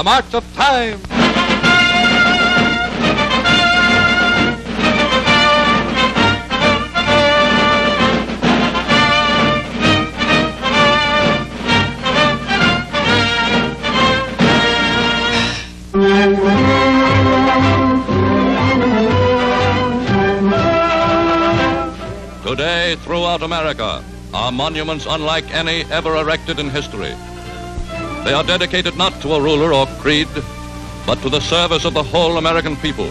march of time. Today, throughout America, are monuments unlike any ever erected in history. They are dedicated not to a ruler or creed, but to the service of the whole American people.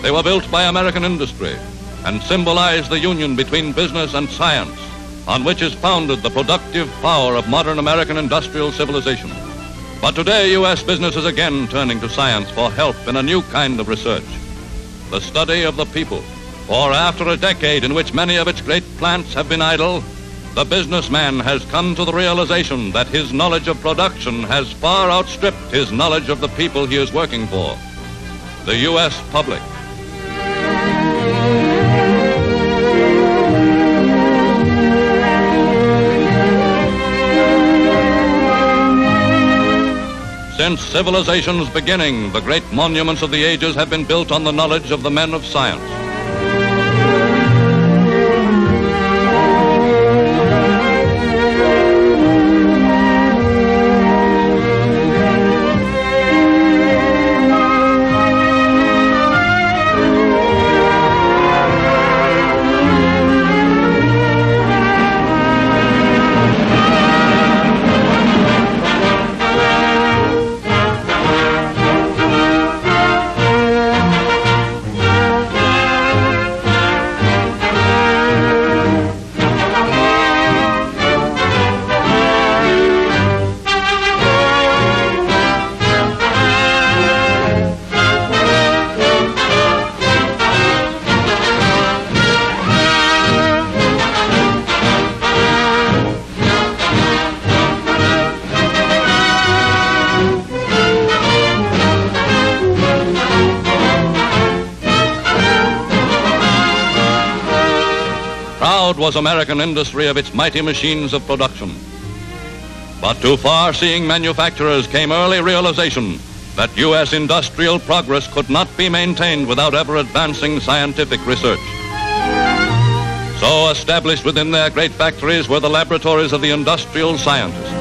They were built by American industry and symbolize the union between business and science, on which is founded the productive power of modern American industrial civilization. But today, U.S. business is again turning to science for help in a new kind of research, the study of the people. For after a decade in which many of its great plants have been idle, the businessman has come to the realization that his knowledge of production has far outstripped his knowledge of the people he is working for, the U.S. public. Since civilization's beginning, the great monuments of the ages have been built on the knowledge of the men of science. Proud was American industry of its mighty machines of production. But to far-seeing manufacturers came early realization that U.S. industrial progress could not be maintained without ever advancing scientific research. So established within their great factories were the laboratories of the industrial scientists.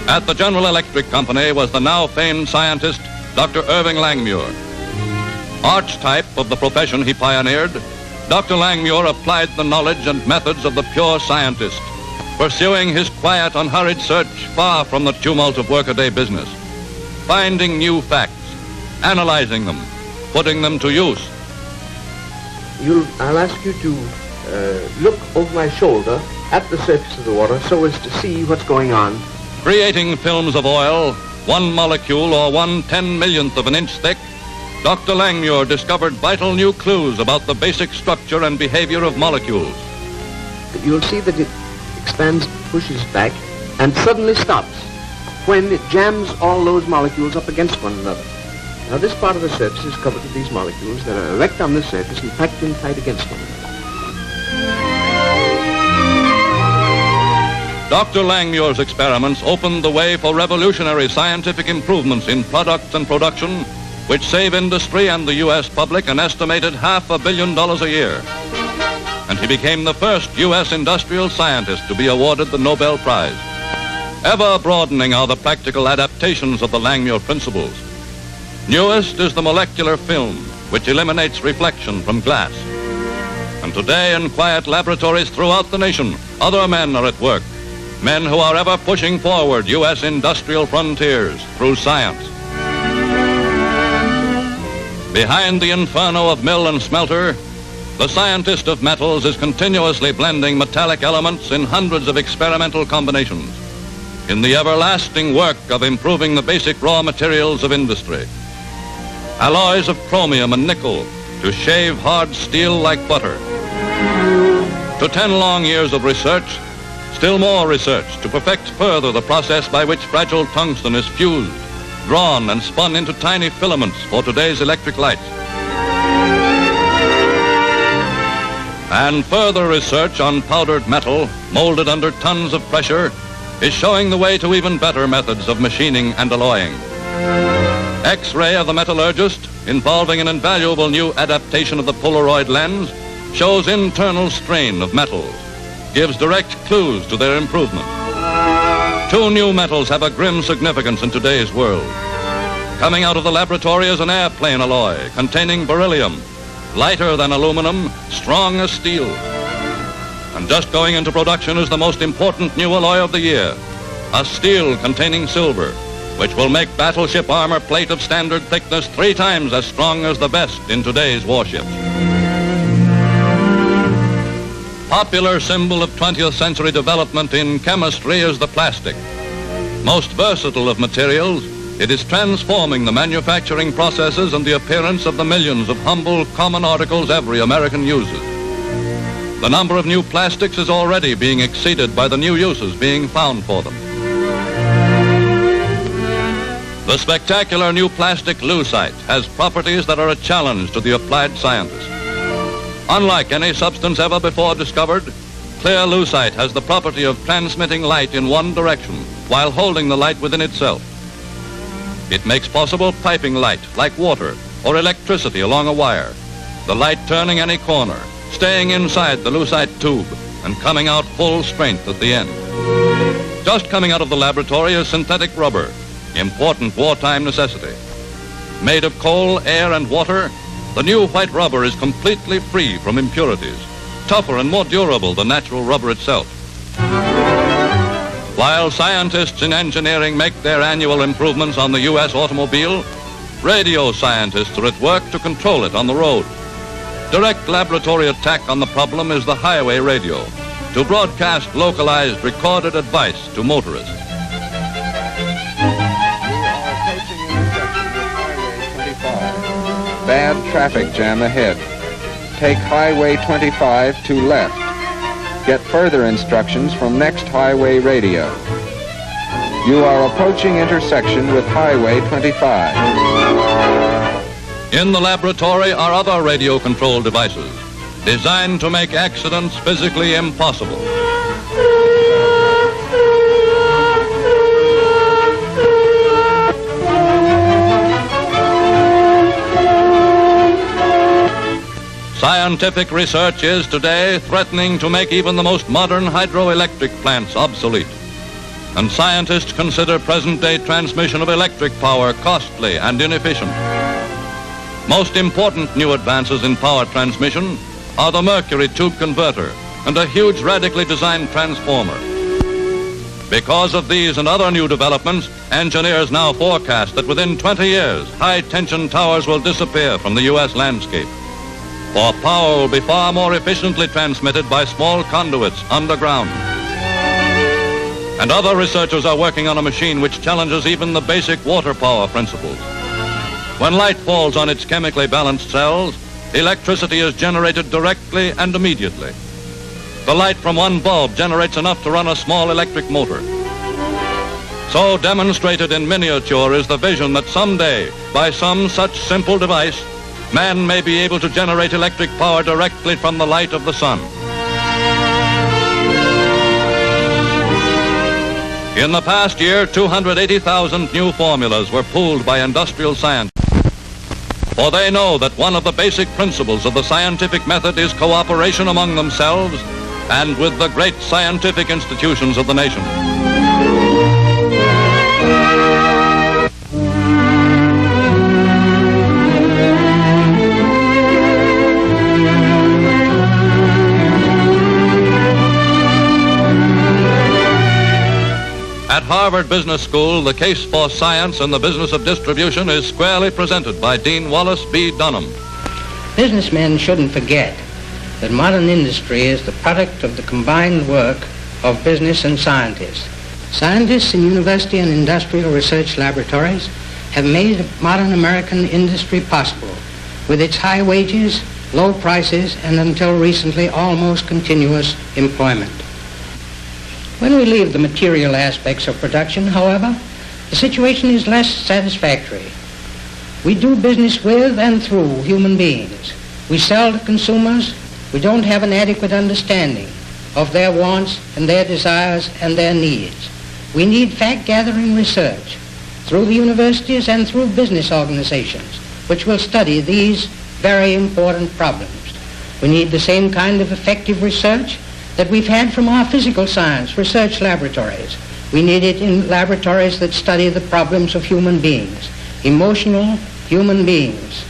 At the General Electric Company was the now famed scientist, Dr. Irving Langmuir. Archetype of the profession he pioneered, Dr. Langmuir applied the knowledge and methods of the pure scientist, pursuing his quiet, unhurried search far from the tumult of workaday business, finding new facts, analyzing them, putting them to use. I'll ask you to look over my shoulder at the surface of the water so as to see what's going on. Creating films of oil, 1 molecule or 1/10,000,000th of an inch thick, Dr. Langmuir discovered vital new clues about the basic structure and behavior of molecules. You'll see that it expands, pushes back, and suddenly stops when it jams all those molecules up against one another. Now, this part of the surface is covered with these molecules that are erect on the surface and packed in tight against one another. Dr. Langmuir's experiments opened the way for revolutionary scientific improvements in products and production, which save industry and the U.S. public an estimated $500 million a year. And he became the first U.S. industrial scientist to be awarded the Nobel Prize. Ever broadening are the practical adaptations of the Langmuir principles. Newest is the molecular film, which eliminates reflection from glass. And today, in quiet laboratories throughout the nation, other men are at work. Men who are ever pushing forward U.S. industrial frontiers through science. Behind the inferno of mill and smelter, the scientist of metals is continuously blending metallic elements in hundreds of experimental combinations in the everlasting work of improving the basic raw materials of industry. Alloys of chromium and nickel to shave hard steel like butter. To 10 long years of research, still more research to perfect further the process by which fragile tungsten is fused, drawn and spun into tiny filaments for today's electric lights. And further research on powdered metal, molded under tons of pressure, is showing the way to even better methods of machining and alloying. X-ray of the metallurgist, involving an invaluable new adaptation of the Polaroid lens, shows internal strain of metals, gives direct clues to their improvement. Two new metals have a grim significance in today's world. Coming out of the laboratory is an airplane alloy containing beryllium, lighter than aluminum, strong as steel. And just going into production is the most important new alloy of the year, a steel containing silver, which will make battleship armor plate of standard thickness 3 times as strong as the best in today's warships. Popular symbol of 20th century development in chemistry is the plastic. Most versatile of materials, it is transforming the manufacturing processes and the appearance of the millions of humble, common articles every American uses. The number of new plastics is already being exceeded by the new uses being found for them. The spectacular new plastic lucite has properties that are a challenge to the applied scientist. Unlike any substance ever before discovered, clear lucite has the property of transmitting light in one direction while holding the light within itself. It makes possible piping light like water or electricity along a wire, the light turning any corner, staying inside the lucite tube and coming out full strength at the end. Just coming out of the laboratory is synthetic rubber, important wartime necessity. Made of coal, air, and water, the new white rubber is completely free from impurities, tougher and more durable than natural rubber itself. While scientists in engineering make their annual improvements on the U.S. automobile, radio scientists are at work to control it on the road. Direct laboratory attack on the problem is the highway radio, to broadcast localized recorded advice to motorists. Bad traffic jam ahead. Take Highway 25 to left. Get further instructions from next highway radio. You are approaching intersection with Highway 25. In the laboratory are other radio control devices designed to make accidents physically impossible. Scientific research is today threatening to make even the most modern hydroelectric plants obsolete. And scientists consider present-day transmission of electric power costly and inefficient. Most important new advances in power transmission are the mercury tube converter and a huge radically designed transformer. Because of these and other new developments, engineers now forecast that within 20 years, high-tension towers will disappear from the U.S. landscape. For power will be far more efficiently transmitted by small conduits underground. And other researchers are working on a machine which challenges even the basic water power principles. When light falls on its chemically balanced cells, electricity is generated directly and immediately. The light from one bulb generates enough to run a small electric motor. So demonstrated in miniature is the vision that someday, by some such simple device, man may be able to generate electric power directly from the light of the sun. In the past year, 280,000 new formulas were pooled by industrial scientists. For they know that one of the basic principles of the scientific method is cooperation among themselves and with the great scientific institutions of the nation. At Harvard Business School, the case for science and the business of distribution is squarely presented by Dean Wallace B. Dunham. Businessmen shouldn't forget that modern industry is the product of the combined work of business and scientists. Scientists in university and industrial research laboratories have made modern American industry possible with its high wages, low prices, and until recently almost continuous employment. When we leave the material aspects of production, however, the situation is less satisfactory. We do business with and through human beings. We sell to consumers. We don't have an adequate understanding of their wants and their desires and their needs. We need fact-gathering research through the universities and through business organizations, which will study these very important problems. We need the same kind of effective research that we've had from our physical science research laboratories. We need it in laboratories that study the problems of human beings, emotional human beings.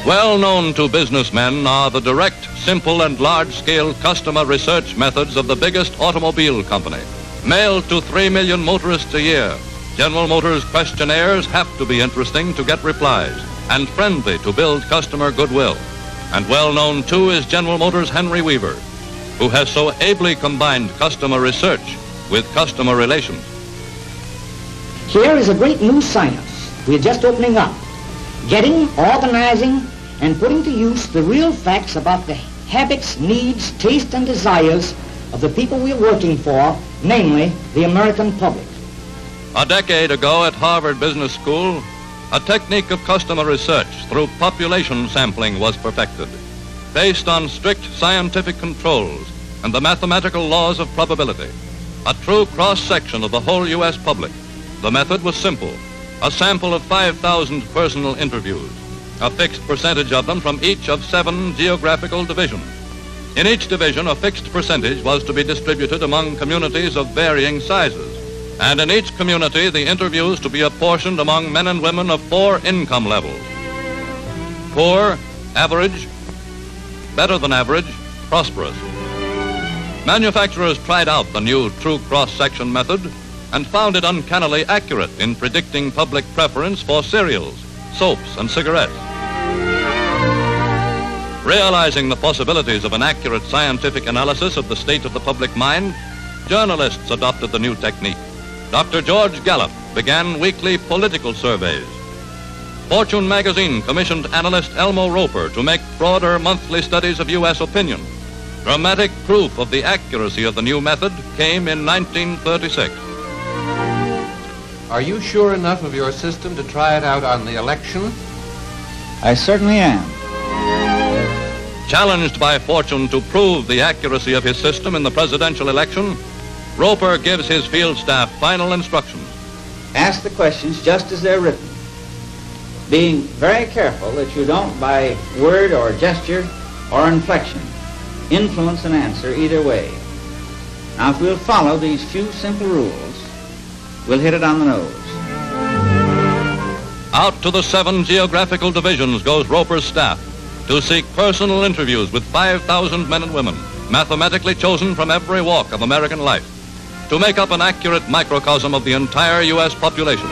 Well known to businessmen are the direct, simple, and large-scale customer research methods of the biggest automobile company. Mailed to 3 million motorists a year, General Motors questionnaires have to be interesting to get replies and friendly to build customer goodwill. And well known, too, is General Motors' Henry Weaver, who has so ably combined customer research with customer relations. Here is a great new science we're just opening up, getting, organizing, and putting to use the real facts about the habits, needs, tastes, and desires of the people we're working for, namely the American public. A decade ago at Harvard Business School, a technique of customer research through population sampling was perfected, based on strict scientific controls and the mathematical laws of probability. A true cross-section of the whole U.S. public. The method was simple. A sample of 5,000 personal interviews, a fixed percentage of them from each of 7 geographical divisions. In each division, a fixed percentage was to be distributed among communities of varying sizes. And in each community, the interviews to be apportioned among men and women of 4 income levels: poor, average, better than average, prosperous. Manufacturers tried out the new true cross-section method and found it uncannily accurate in predicting public preference for cereals, soaps, and cigarettes. Realizing the possibilities of an accurate scientific analysis of the state of the public mind, journalists adopted the new technique. Dr. George Gallup began weekly political surveys. Fortune magazine commissioned analyst Elmo Roper to make broader monthly studies of U.S. opinion. Dramatic proof of the accuracy of the new method came in 1936. Are you sure enough of your system to try it out on the election? I certainly am. Challenged by Fortune to prove the accuracy of his system in the presidential election, Roper gives his field staff final instructions. Ask the questions just as they're written, being very careful that you don't, by word or gesture or inflection, influence an answer either way. Now, if we'll follow these few simple rules, we'll hit it on the nose. Out to the 7 geographical divisions goes Roper's staff to seek personal interviews with 5,000 men and women, mathematically chosen from every walk of American life, to make up an accurate microcosm of the entire U.S. population.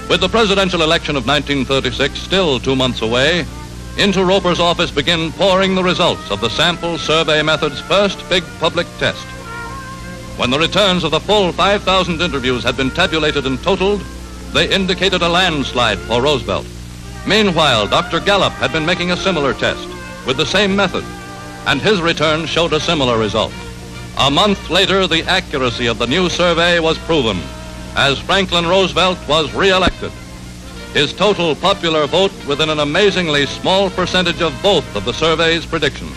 With the presidential election of 1936 still 2 months away, into Roper's office begin pouring the results of the sample survey method's first big public test. When the returns of the full 5,000 interviews had been tabulated and totaled, they indicated a landslide for Roosevelt. Meanwhile, Dr. Gallup had been making a similar test with the same method, and his return showed a similar result. A month later, the accuracy of the new survey was proven, as Franklin Roosevelt was re-elected. His total popular vote within an amazingly small percentage of both of the survey's predictions.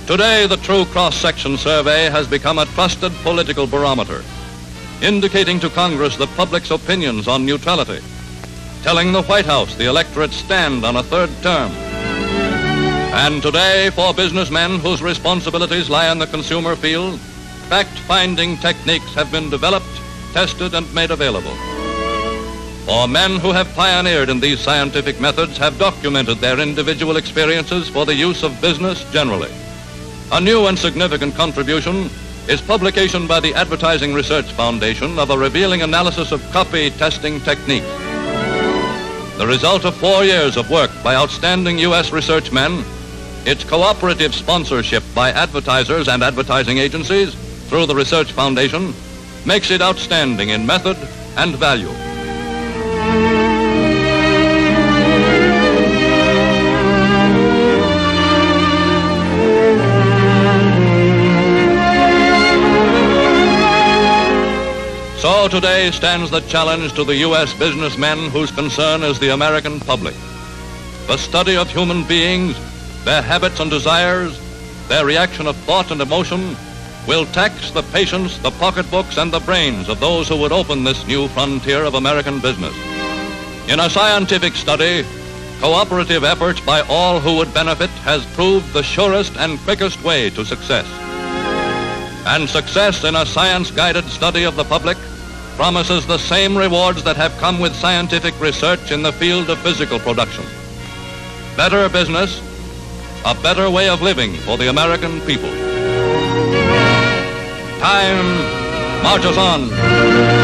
Today, the True Cross-Section Survey has become a trusted political barometer, indicating to Congress the public's opinions on neutrality, telling the White House the electorate's stand on a third term. And today, for businessmen whose responsibilities lie in the consumer field, fact-finding techniques have been developed, tested, and made available. For men who have pioneered in these scientific methods have documented their individual experiences for the use of business generally. A new and significant contribution is publication by the Advertising Research Foundation of a revealing analysis of copy testing techniques. The result of 4 years of work by outstanding U.S. research men, its cooperative sponsorship by advertisers and advertising agencies through the Research Foundation, makes it outstanding in method and value. So today stands the challenge to the U.S. businessmen whose concern is the American public. The study of human beings, their habits and desires, their reaction of thought and emotion, will tax the patience, the pocketbooks, and the brains of those who would open this new frontier of American business. In a scientific study, cooperative efforts by all who would benefit has proved the surest and quickest way to success. And success in a science-guided study of the public promises the same rewards that have come with scientific research in the field of physical production. Better business, a better way of living for the American people. Time marches on.